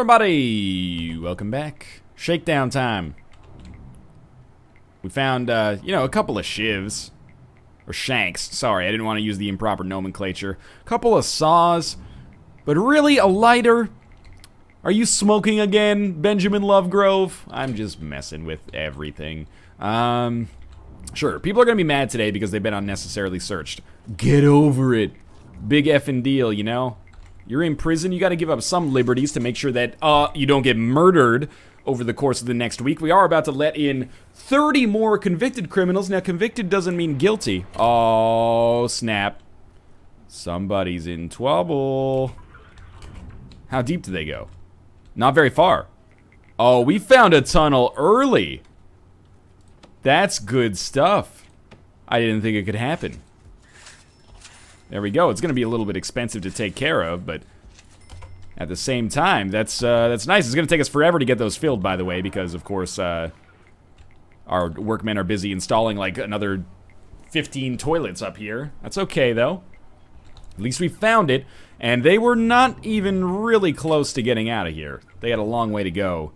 everybody! Welcome back. Shakedown time. We found, a couple of shivs. Or shanks. Sorry, I didn't want to use the improper nomenclature. A couple of saws. But really, a lighter? Are you smoking again, Benjamin Lovegrove? I'm just messing with everything. Sure, people are gonna be mad today because they've been unnecessarily searched. Get over it. Big effing deal, you know? You're in prison, you gotta give up some liberties to make sure that, you don't get murdered over the course of the next week. We are about to let in 30 more convicted criminals. Now, convicted doesn't mean guilty. Oh, snap. Somebody's in trouble. How deep do they go? Not very far. Oh, we found a tunnel early. That's good stuff. I didn't think it could happen. There we go. It's going to be a little bit expensive to take care of, but at the same time, that's nice. It's going to take us forever to get those filled, by the way, because, of course, our workmen are busy installing, like, another 15 toilets up here. That's okay, though. At least we found it, and they were not even really close to getting out of here. They had a long way to go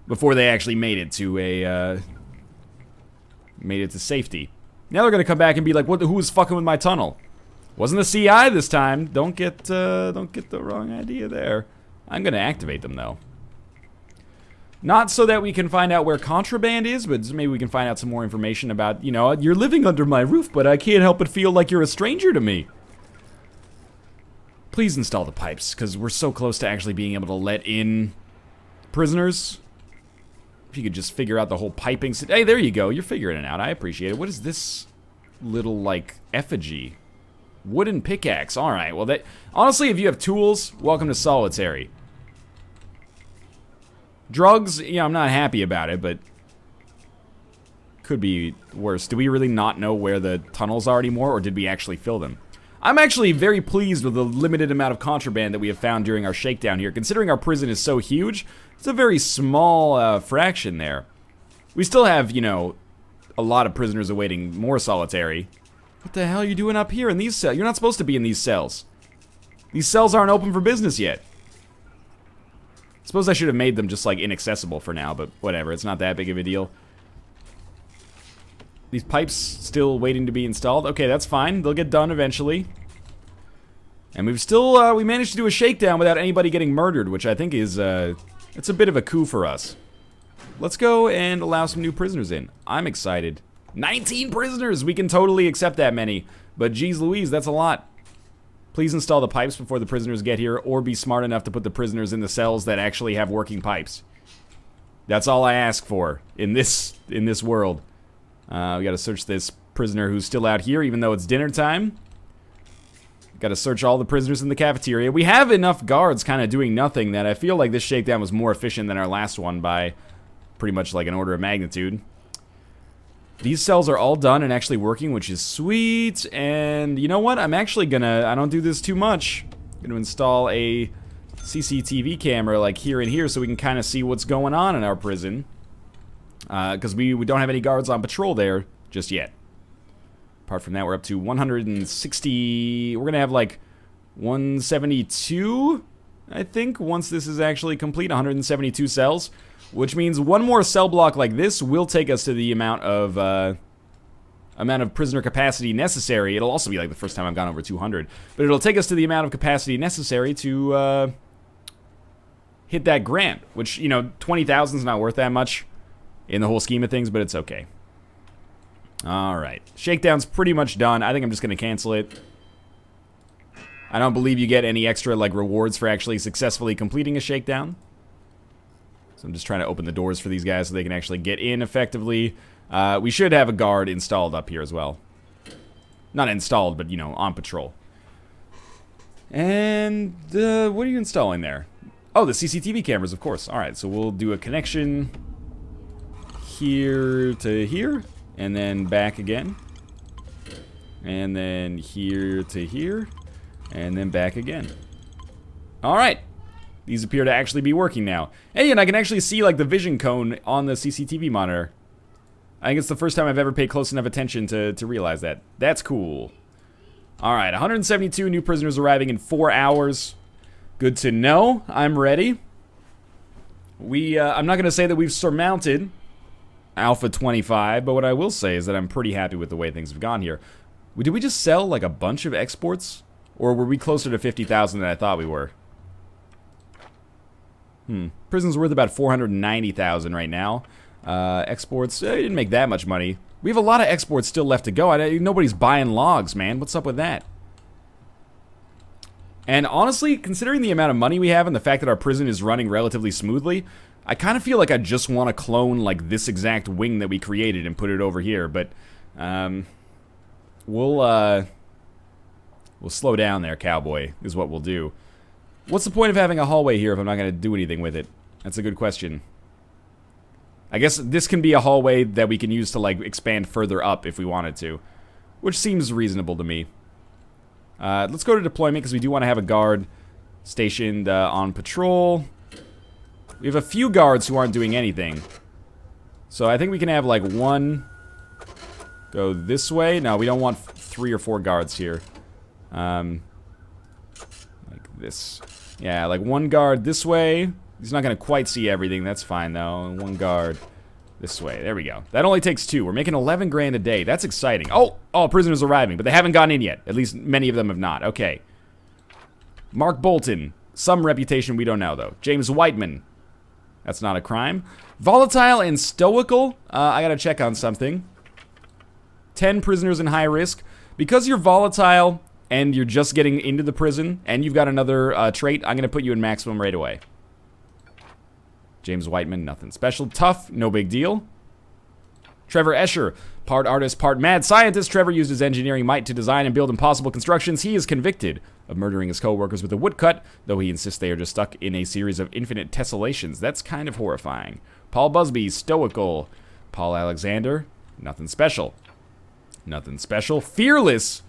before they actually made it to safety. Now they're gonna come back and be like, "What? Who was fucking with my tunnel? Wasn't the CI this time." Don't get the wrong idea there. I'm gonna activate them though. Not so that we can find out where contraband is, but maybe we can find out some more information about, you know, you're living under my roof, but I can't help but feel like you're a stranger to me. Please install the pipes, because we're so close to actually being able to let in prisoners. If you could just figure out the whole piping... Hey, there you go. You're figuring it out. I appreciate it. What is this little, like, effigy? Wooden pickaxe. All right. Well, that... Honestly, if you have tools, welcome to solitary. Drugs, yeah, I'm not happy about it, but... could be worse. Do we really not know where the tunnels are anymore, or did we actually fill them? I'm actually very pleased with the limited amount of contraband that we have found during our shakedown here. Considering our prison is so huge, it's a very small fraction there. We still have, you know, a lot of prisoners awaiting more solitary. What the hell are you doing up here in these cells? You're not supposed to be in these cells. These cells aren't open for business yet. Suppose I should have made them just, like, inaccessible for now, but whatever. It's not that big of a deal. These pipes still waiting to be installed. Okay, that's fine. They'll get done eventually. And we've still, we managed to do a shakedown without anybody getting murdered, which I think is, it's a bit of a coup for us. Let's go and allow some new prisoners in. I'm excited. 19 prisoners! We can totally accept that many. But geez Louise, that's a lot. Please install the pipes before the prisoners get here, or be smart enough to put the prisoners in the cells that actually have working pipes. That's all I ask for in this world. We gotta search this prisoner who's still out here, even though it's dinner time. Gotta search all the prisoners in the cafeteria. We have enough guards kind of doing nothing that I feel like this shakedown was more efficient than our last one by pretty much like an order of magnitude. These cells are all done and actually working, which is sweet. And you know what? I'm actually gonna, I don't do this too much, gonna install a CCTV camera like here and here so we can kind of see what's going on in our prison. Because we don't have any guards on patrol there just yet. Apart from that, we're up to 160... We're going to have, like, 172, I think, once this is actually complete. 172 cells. Which means one more cell block like this will take us to the amount of prisoner capacity necessary. It'll also be, like, the first time I've gone over 200. But it'll take us to the amount of capacity necessary to hit that grant. Which, you know, 20,000 is not worth that much in the whole scheme of things, but it's okay. Alright. Shakedown's pretty much done. I think I'm just going to cancel it. I don't believe you get any extra, like, rewards for actually successfully completing a shakedown. So I'm just trying to open the doors for these guys so they can actually get in effectively. We should have a guard installed up here as well. Not installed, but, you know, on patrol. And, what are you installing there? Oh, the CCTV cameras, of course. Alright, so we'll do a connection here to here, and then back again, and then here to here, and then back again. Alright, these appear to actually be working now. Hey, and I can actually see, like, the vision cone on the CCTV monitor. I think it's the first time I've ever paid close enough attention to realize that. That's cool. Alright, 172 new prisoners arriving in 4 hours. Good to know. I'm ready. I'm not going to say that we've surmounted Alpha 25, but what I will say is that I'm pretty happy with the way things have gone here. Did we just sell, like, a bunch of exports? Or were we closer to 50,000 than I thought we were? Prison's worth about 490,000 right now. Exports, didn't make that much money. We have a lot of exports still left to go. Nobody's buying logs, man. What's up with that? And honestly, considering the amount of money we have and the fact that our prison is running relatively smoothly, I kind of feel like I just want to clone, like, this exact wing that we created and put it over here. But, we'll slow down there, cowboy, is what we'll do. What's the point of having a hallway here if I'm not going to do anything with it? That's a good question. I guess this can be a hallway that we can use to, like, expand further up if we wanted to. Which seems reasonable to me. Let's go to deployment because we do want to have a guard stationed on patrol. We have a few guards who aren't doing anything. So I think we can have, like, one go this way. No, we don't want 3 or 4 guards here. Like this. Yeah, like one guard this way. He's not going to quite see everything. That's fine, though. One guard this way. There we go. That only takes 2. We're making 11 grand a day. That's exciting. Oh, prisoners arriving, but they haven't gone in yet. At least many of them have not. Okay. Mark Bolton. Some reputation we don't know, though. James Whiteman. That's not a crime. Volatile and stoical. I got to check on something. 10 prisoners in high risk. Because you're volatile and you're just getting into the prison, and you've got another trait, I'm going to put you in maximum right away. James Whiteman, nothing special. Tough, no big deal. Trevor Escher, part artist, part mad scientist. Trevor used his engineering might to design and build impossible constructions. He is convicted of murdering his co-workers with a woodcut, though he insists they are just stuck in a series of infinite tessellations. That's kind of horrifying. Paul Busby, stoical. Paul Alexander, nothing special. Nothing special. Fearless.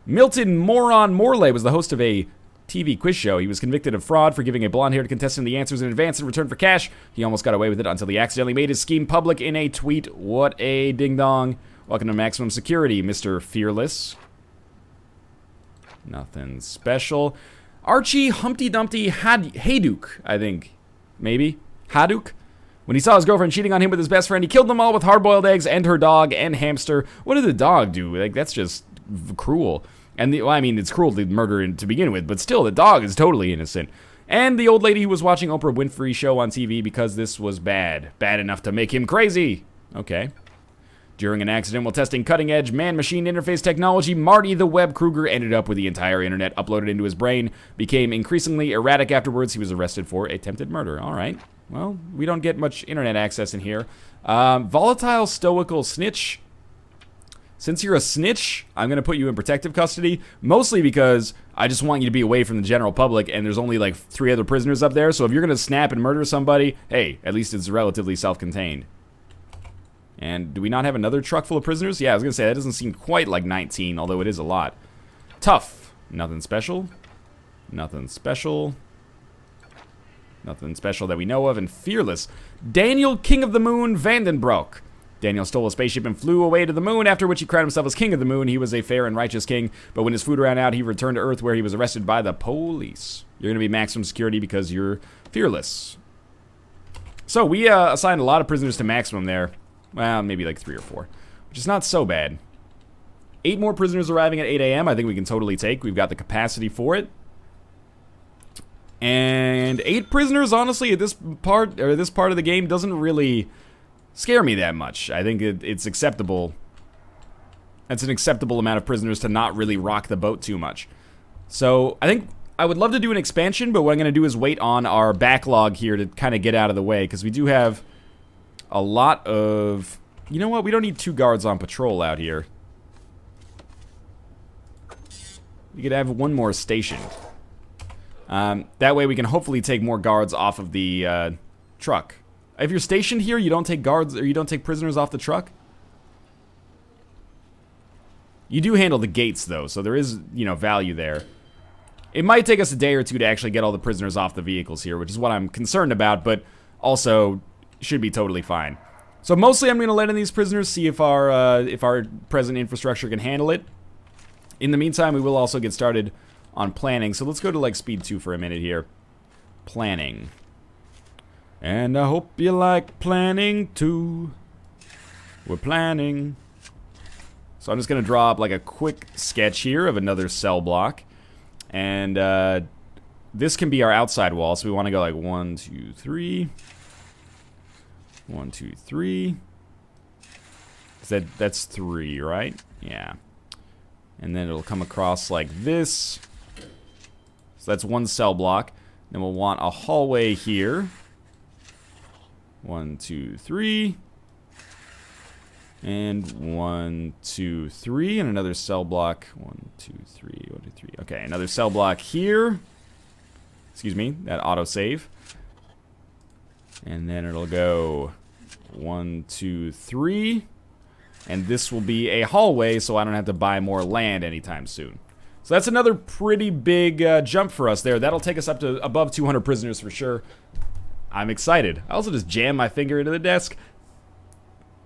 Milton Moron Morley was the host of a TV quiz show. He was convicted of fraud for giving a blonde-haired contestant the answers in advance in return for cash. He almost got away with it until he accidentally made his scheme public in a tweet. What a ding-dong. Welcome to maximum security, Mr. Fearless. Nothing special. Archie Humpty Dumpty Hayduke, I think. Maybe? Haduk? When he saw his girlfriend cheating on him with his best friend, he killed them all with hard-boiled eggs and her dog and hamster. What did the dog do? Like, that's just cruel. And, well, I mean, it's cruel to murder to begin with, but still, the dog is totally innocent. And the old lady who was watching Oprah Winfrey's show on TV because this was bad. Bad enough to make him crazy. Okay. During an accident while testing cutting-edge man-machine interface technology, Marty the Web Kruger ended up with the entire internet uploaded into his brain, became increasingly erratic afterwards. He was arrested for attempted murder. All right. Well, we don't get much internet access in here. Volatile, stoical, snitch. Since you're a snitch, I'm going to put you in protective custody, mostly because I just want you to be away from the general public, and there's only like 3 other prisoners up there, so if you're going to snap and murder somebody, hey, at least it's relatively self-contained. And do we not have another truck full of prisoners? Yeah, I was going to say, that doesn't seem quite like 19, although it is a lot. Tough. Nothing special. Nothing special. Nothing special that we know of. And fearless. Daniel, King of the Moon, Vandenbroek. Daniel stole a spaceship and flew away to the moon, after which he crowned himself as King of the Moon. He was a fair and righteous king, but when his food ran out, he returned to Earth, where he was arrested by the police. You're going to be maximum security because you're fearless. So we assigned a lot of prisoners to maximum there. Well, maybe like 3 or 4, which is not so bad. 8 more prisoners arriving at 8 a.m. I think we can totally take. We've got the capacity for it. And 8 prisoners, honestly, at this part of the game doesn't really scare me that much. I think it's acceptable. That's an acceptable amount of prisoners to not really rock the boat too much. So I think I would love to do an expansion, but what I'm going to do is wait on our backlog here to kind of get out of the way, because we do have a lot of... You know what? We don't need 2 guards on patrol out here. We could have 1 more stationed. That way we can hopefully take more guards off of the truck. If you're stationed here, you don't take guards, or you don't take prisoners off the truck? You do handle the gates, though, so there is, you know, value there. It might take us a day or 2 to actually get all the prisoners off the vehicles here, which is what I'm concerned about, but also should be totally fine. So mostly I'm going to let in these prisoners, see if our present infrastructure can handle it. In the meantime, we will also get started on planning. So let's go to, like, speed 2 for a minute here. Planning. And I hope you like planning too. We're planning. So I'm just going to draw up like a quick sketch here of another cell block. And this can be our outside wall. So we want to go like 1, 2, 3. 1, 2, 3. That's 3, right? Yeah. And then it'll come across like this. So that's one cell block. Then we'll want a hallway here. 1, 2, 3. And 1, 2, 3. And another cell block. 1, 2, 3. 1, 2, 3. Okay, another cell block here. Excuse me, that autosave. And then it'll go 1, 2, 3. And this will be a hallway, so I don't have to buy more land anytime soon. So that's another pretty big jump for us there. That'll take us up to above 200 prisoners for sure. I'm excited. I also just jammed my finger into the desk.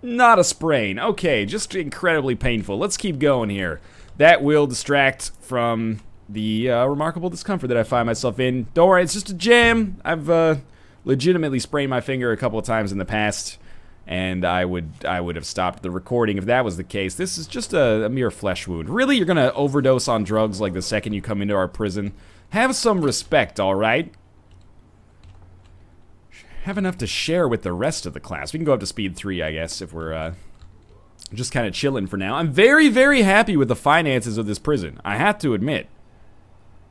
Not a sprain. Okay, just incredibly painful. Let's keep going here. That will distract from the remarkable discomfort that I find myself in. Don't worry, it's just a jam. I've legitimately sprained my finger a couple of times in the past, and I would have stopped the recording if that was the case. This is just a mere flesh wound. Really, you're gonna overdose on drugs like the second you come into our prison? Have some respect, all right? Have enough to share with the rest of the class. We can go up to speed 3, I guess, if we're just kind of chilling for now. I'm very, very happy with the finances of this prison, I have to admit.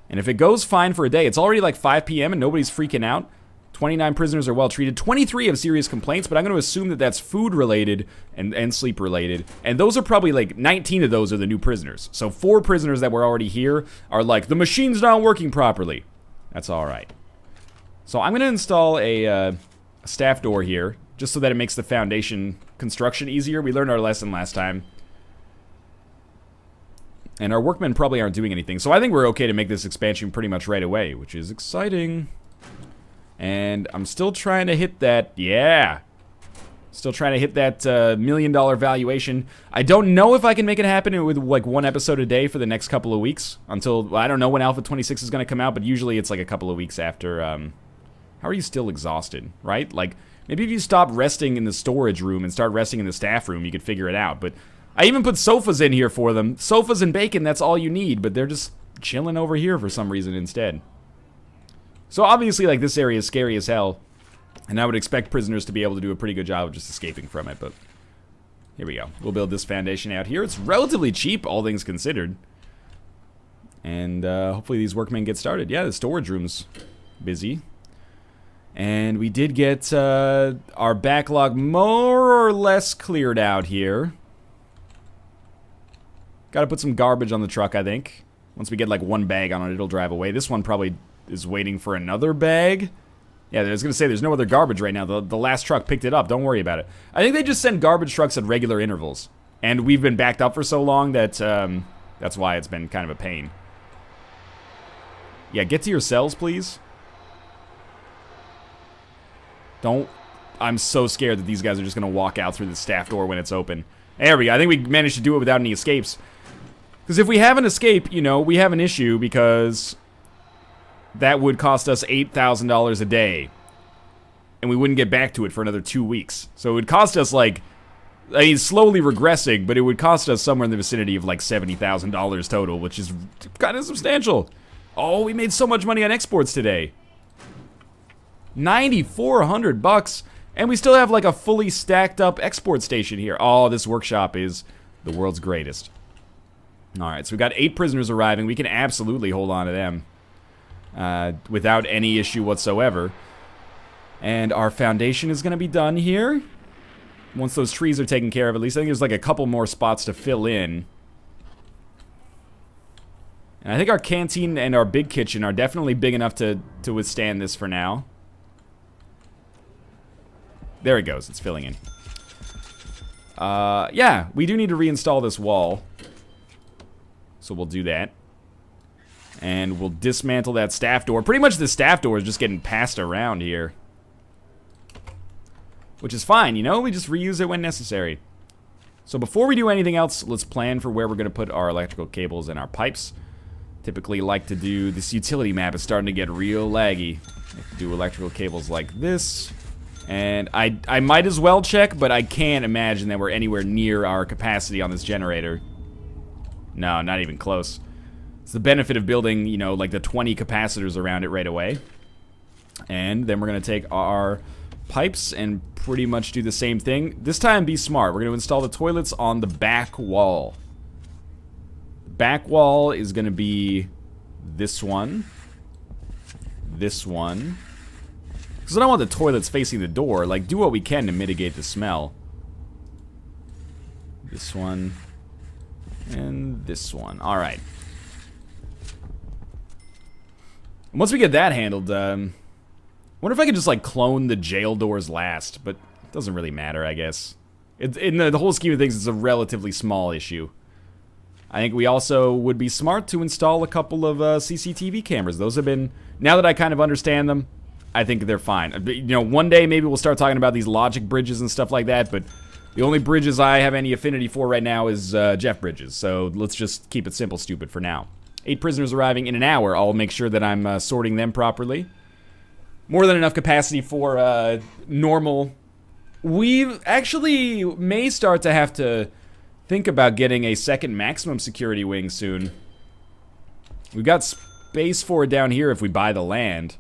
And if it goes fine for a day, it's already like 5 p.m. and nobody's freaking out. 29 prisoners are well treated. 23 have serious complaints, but I'm going to assume that that's food related and sleep related. And those are probably like 19 of those are the new prisoners. So 4 prisoners that were already here are like, the machine's not working properly. That's all right. So I'm going to install a staff door here, just so that it makes the foundation construction easier. We learned our lesson last time. And our workmen probably aren't doing anything. So I think we're okay to make this expansion pretty much right away, which is exciting. And I'm still trying to hit that, yeah. Still trying to hit that $1 million valuation. I don't know if I can make it happen with like 1 episode a day for the next couple of weeks. Until, well, I don't know when Alpha 26 is going to come out, but usually it's like a couple of weeks after. How are you still exhausted, right? Like, maybe if you stop resting in the storage room and start resting in the staff room, you could figure it out. But I even put sofas in here for them. Sofas and bacon, that's all you need, but they're just chilling over here for some reason instead. So obviously, like, this area is scary as hell, and I would expect prisoners to be able to do a pretty good job of just escaping from it, but here we go. We'll build this foundation out here. It's relatively cheap, all things considered. And hopefully these workmen get started. Yeah, the storage room's busy. And we did get our backlog more or less cleared out here. Gotta put some garbage on the truck, I think. Once we get like 1 bag on it, it'll drive away. This one probably is waiting for another bag. Yeah, I was gonna say there's no other garbage right now. The last truck picked it up. Don't worry about it. I think they just send garbage trucks at regular intervals. And we've been backed up for so long that that's why it's been kind of a pain. Yeah, get to your cells, please. Don't. I'm so scared that these guys are just gonna walk out through the staff door when it's open. There we go. I think we managed to do it without any escapes. Because if we have an escape, you know, we have an issue because that would cost us $8,000 a day. And we wouldn't get back to it for another 2 weeks. So it would cost us like, I mean, slowly regressing, but it would cost us somewhere in the vicinity of like $70,000 total, which is kind of substantial. Oh, we made so much money on exports today. 9,400 bucks. And we still have like a fully stacked up export station here. Oh, this workshop is the world's greatest. Alright, so we've got 8 prisoners arriving. We can absolutely hold on to them without any issue whatsoever. And our foundation is going to be done here. Once those trees are taken care of, at least. I think there's like a couple more spots to fill in. And I think our canteen and our big kitchen are definitely big enough to withstand this for now. There it goes. It's filling in. Yeah, we do need to reinstall this wall. So we'll do that. And we'll dismantle that staff door. Pretty much the staff door is just getting passed around here. Which is fine, you know? We just reuse it when necessary. So before we do anything else, let's plan for where we're going to put our electrical cables and our pipes. Typically like to do... This utility map is starting to get real laggy. Do electrical cables like this. And I might as well check, but I can't imagine that we're anywhere near our capacity on this generator. No, not even close. It's the benefit of building, you know, like the 20 capacitors around it right away. And then we're going to take our pipes and pretty much do the same thing. This time, be smart. We're going to install the toilets on the back wall. The back wall is going to be this one. This one. Because I don't want the toilets facing the door. Like, do what we can to mitigate the smell. This one. And this one. Alright. Once we get that handled, wonder if I could just, like, clone the jail doors last. But it doesn't really matter, I guess. In the whole scheme of things, it's a relatively small issue. I think we also would be smart to install a couple of CCTV cameras. Those have been... Now that I kind of understand them, I think they're fine. You know, one day maybe we'll start talking about these logic bridges and stuff like that, but the only bridges I have any affinity for right now is Jeff bridges. So let's just keep it simple, stupid for now. 8 prisoners arriving in an hour. I'll make sure that I'm sorting them properly. More than enough capacity for normal. We actually may start to have to think about getting a second maximum security wing soon. We've got space for it down here if we buy the land.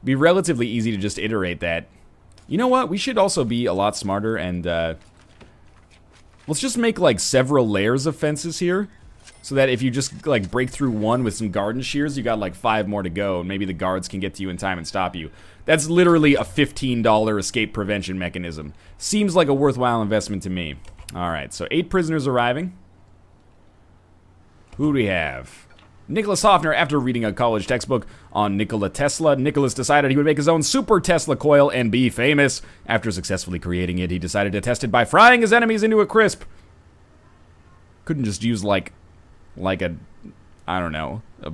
Be relatively easy to just iterate that. You know what? We should also be a lot smarter and let's just make like several layers of fences here, so that if you just like break through one with some garden shears, you got like 5 more to go, and maybe the guards can get to you in time and stop you. That's literally a $15 escape prevention mechanism. Seems like a worthwhile investment to me. Alright, so 8 prisoners arriving. Who do we have? Nicholas Hoffner. After reading a college textbook on Nikola Tesla, Nicholas decided he would make his own super Tesla coil and be famous. After successfully creating it, he decided to test it by frying his enemies into a crisp. Couldn't just use like a, I don't know, a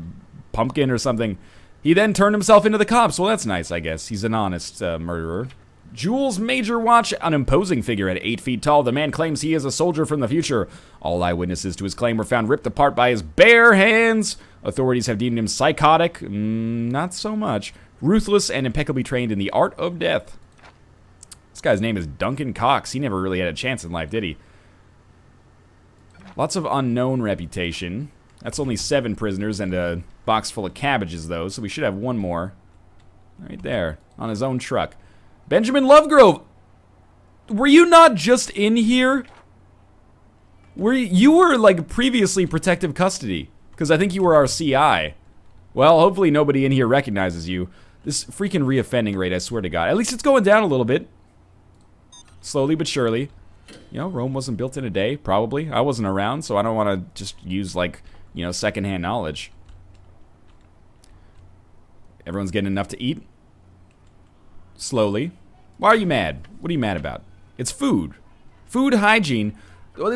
pumpkin or something. He then turned himself into the cops. Well, that's nice, I guess. He's an honest murderer. Jules Major Watch, an imposing figure at 8 feet tall. The man claims he is a soldier from the future. All eyewitnesses to his claim were found ripped apart by his bare hands. Authorities have deemed him psychotic, not so much, ruthless, and impeccably trained in the art of death. This guy's name is Duncan Cox. He never really had a chance in life, did he? Lots of unknown reputation. That's only 7 prisoners and a box full of cabbages, though, so we should have one more. Right there, on his own truck. Benjamin Lovegrove! Were you not just in here? You were, like, previously protective custody. Because I think you were our CI. Well, hopefully nobody in here recognizes you. This freaking reoffending rate, I swear to God. At least it's going down a little bit. Slowly but surely. You know, Rome wasn't built in a day, probably. I wasn't around, so I don't want to just use, like, you know, secondhand knowledge. Everyone's getting enough to eat. Slowly. Why are you mad? What are you mad about? It's food. Food hygiene. Well,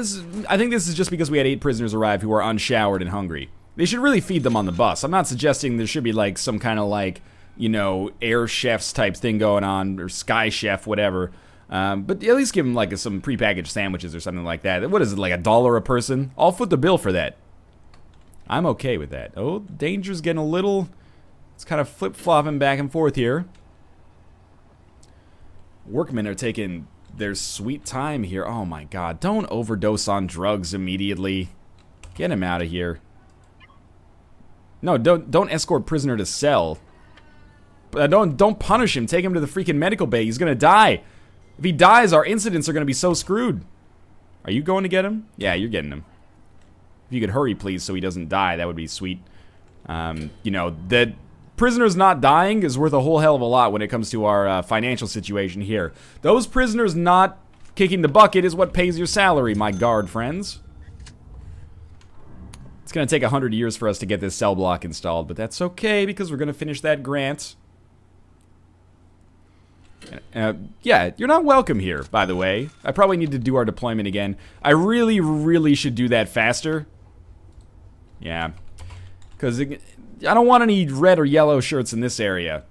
I think this is just because we had 8 prisoners arrive who are unshowered and hungry. They should really feed them on the bus. I'm not suggesting there should be like some kind of like, you know, air chefs type thing going on, or sky chef, whatever. But at least give them like some prepackaged sandwiches or something like that. What is it, like $1 a person? I'll foot the bill for that. I'm okay with that. Oh, danger's getting a little... It's kind of flip-flopping back and forth here. Workmen are taking their sweet time here. Oh my God, don't overdose on drugs immediately. Get him out of here. No, don't escort prisoner to cell. Don't punish him. Take him to the freaking medical bay. He's gonna die. If he dies, our incidents are gonna be so screwed. Are you going to get him? Yeah, you're getting him. If you could hurry, please, so he doesn't die, that would be sweet. You know, the prisoners not dying is worth a whole hell of a lot when it comes to our financial situation here. Those prisoners not kicking the bucket is what pays your salary, my guard friends. It's going to take 100 years for us to get this cell block installed, but that's okay because we're going to finish that grant. Yeah, you're not welcome here, by the way. I probably need to do our deployment again. I really, really should do that faster. Yeah. Because I don't want any red or yellow shirts in this area.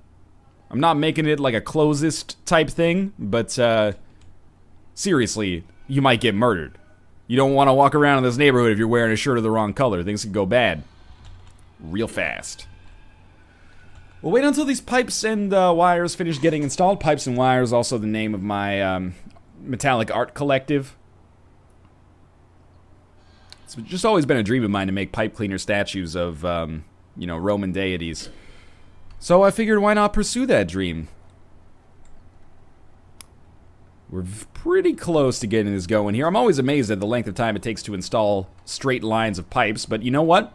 I'm not making it like a closest type thing, but seriously, you might get murdered. You don't want to walk around in this neighborhood if you're wearing a shirt of the wrong color. Things can go bad real fast. We'll wait until these pipes and wires finish getting installed. Pipes and Wires, also the name of my metallic art collective. It's just always been a dream of mine to make pipe cleaner statues of, you know, Roman deities. So I figured, why not pursue that dream? We're pretty close to getting this going here. I'm always amazed at the length of time it takes to install straight lines of pipes, but you know what?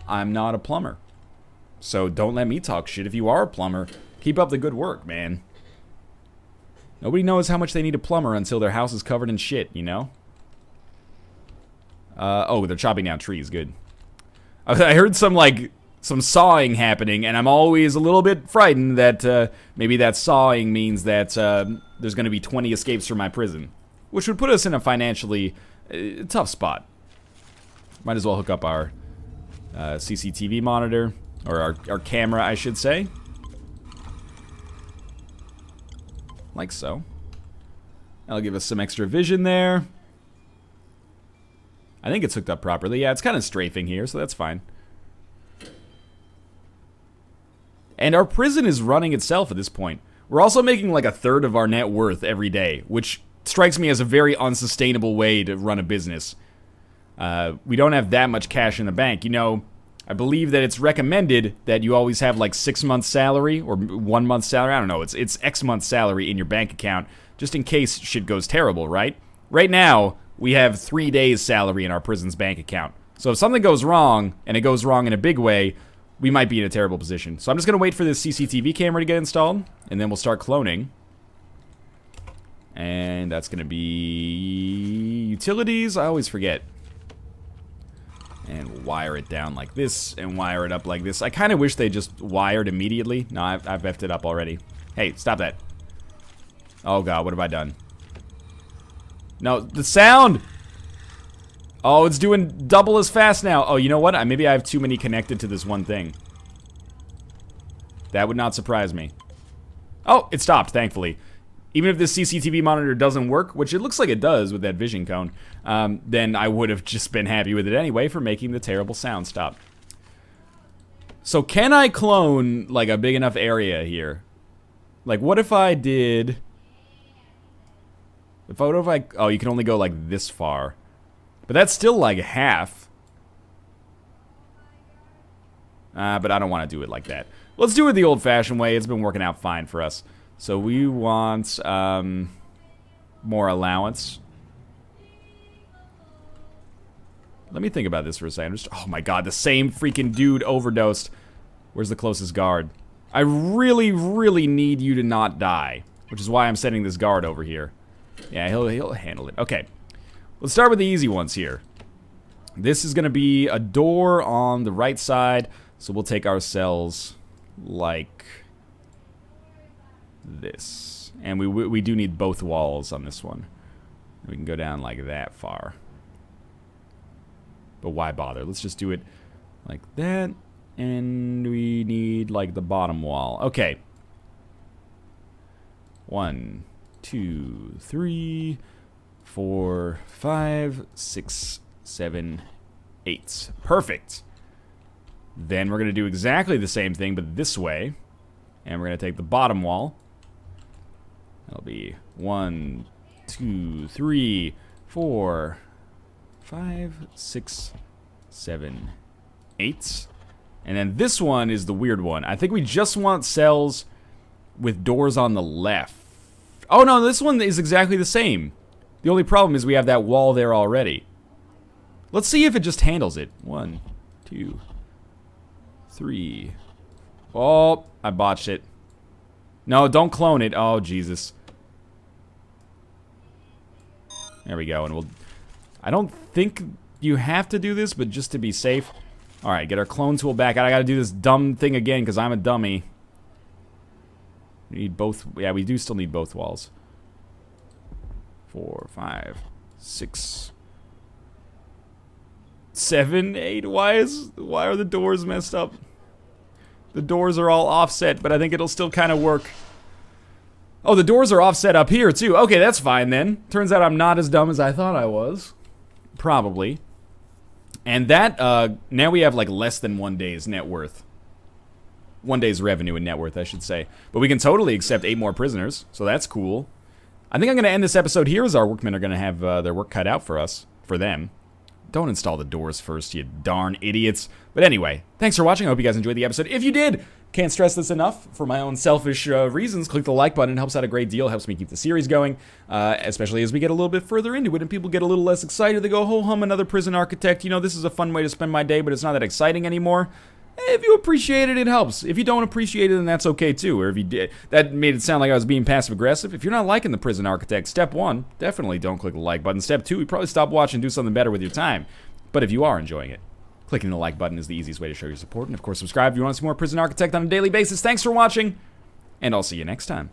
I'm not a plumber. So don't let me talk shit. If you are a plumber, keep up the good work, man. Nobody knows how much they need a plumber until their house is covered in shit, you know? Oh, they're chopping down trees. Good. I heard some sawing happening, and I'm always a little bit frightened that maybe that sawing means that there's going to be 20 escapes from my prison, which would put us in a financially tough spot. Might as well hook up our CCTV monitor, or our camera, I should say. Like so. That'll give us some extra vision there. I think it's hooked up properly. Yeah, it's kind of strafing here, so that's fine. And our prison is running itself at this point. We're also making like a third of our net worth every day, which strikes me as a very unsustainable way to run a business. We don't have that much cash in the bank. You know, I believe that it's recommended that you always have like 6 months salary or 1 month salary. I don't know. It's X months salary in your bank account just in case shit goes terrible, right? Right now, we have 3 days salary in our prison's bank account. So if something goes wrong, and it goes wrong in a big way, we might be in a terrible position. So I'm just going to wait for this CCTV camera to get installed, and then we'll start cloning. And that's going to be utilities. I always forget. And wire it down like this, and wire it up like this. I kind of wish they just wired immediately. No, I've effed it up already. Hey, stop that. Oh god, what have I done? No, the sound! Oh, it's doing double as fast now. Oh, you know what? Maybe I have too many connected to this one thing. That would not surprise me. Oh, it stopped, thankfully. Even if this CCTV monitor doesn't work, which it looks like it does with that vision cone, then I would have just been happy with it anyway for making the terrible sound stop. So can I clone, like, a big enough area here? Like, what if I did... What if I... Oh, you can only go, like, this far. But that's still, like, half. But I don't want to do it like that. Let's do it the old-fashioned way. It's been working out fine for us. So we want more allowance. Let me think about this for a second. Oh my god, the same freaking dude overdosed. Where's the closest guard? I really, really need you to not die, which is why I'm setting this guard over here. Yeah, he'll handle it. Okay, let's start with the easy ones here. This is gonna be a door on the right side, so we'll take our cells like this, and we do need both walls on this one. We can go down like that far, but why bother? Let's just do it like that, and we need like the bottom wall. Okay, 1, 2, 3, 4, 5, 6, 7, 8. Perfect. Then we're gonna do exactly the same thing, but this way, and we're gonna take the bottom wall. That'll be 1, 2, 3, 4, 5, 6, 7, 8. And then this one is the weird one. I think we just want cells with doors on the left. Oh no, this one is exactly the same. The only problem is we have that wall there already. Let's see if it just handles it. 1, 2, 3. Oh, I botched it. No, don't clone it. Oh, Jesus. There we go, and we'll... I don't think you have to do this, but just to be safe. Alright, get our clone tool back out. I gotta do this dumb thing again, because I'm a dummy. We need both... Yeah, we do still need both walls. 4, 5, 6... 7, 8. Why are the doors messed up? The doors are all offset, but I think it'll still kind of work. Oh, the doors are offset up here, too. Okay, that's fine, then. Turns out I'm not as dumb as I thought I was. Probably. And that, now we have, like, less than 1 day's net worth. 1 day's revenue and net worth, I should say. But we can totally accept 8 more prisoners, so that's cool. I think I'm going to end this episode here, as our workmen are going to have their work cut out for them. Don't install the doors first, you darn idiots. But anyway, thanks for watching. I hope you guys enjoyed the episode. If you did, can't stress this enough. For my own selfish reasons, click the like button. It helps out a great deal. It helps me keep the series going, especially as we get a little bit further into it and people get a little less excited. They go, ho hum, another prison architect. You know, this is a fun way to spend my day, but it's not that exciting anymore. If you appreciate it, it helps. If you don't appreciate it, then that's okay too. Or if you did, that made it sound like I was being passive aggressive. If you're not liking the prison architect, step 1, definitely don't click the like button. Step 2, you probably stop watching and do something better with your time. But if you are enjoying it, clicking the like button is the easiest way to show your support. And of course, subscribe if you want to see more Prison Architect on a daily basis. Thanks for watching, and I'll see you next time.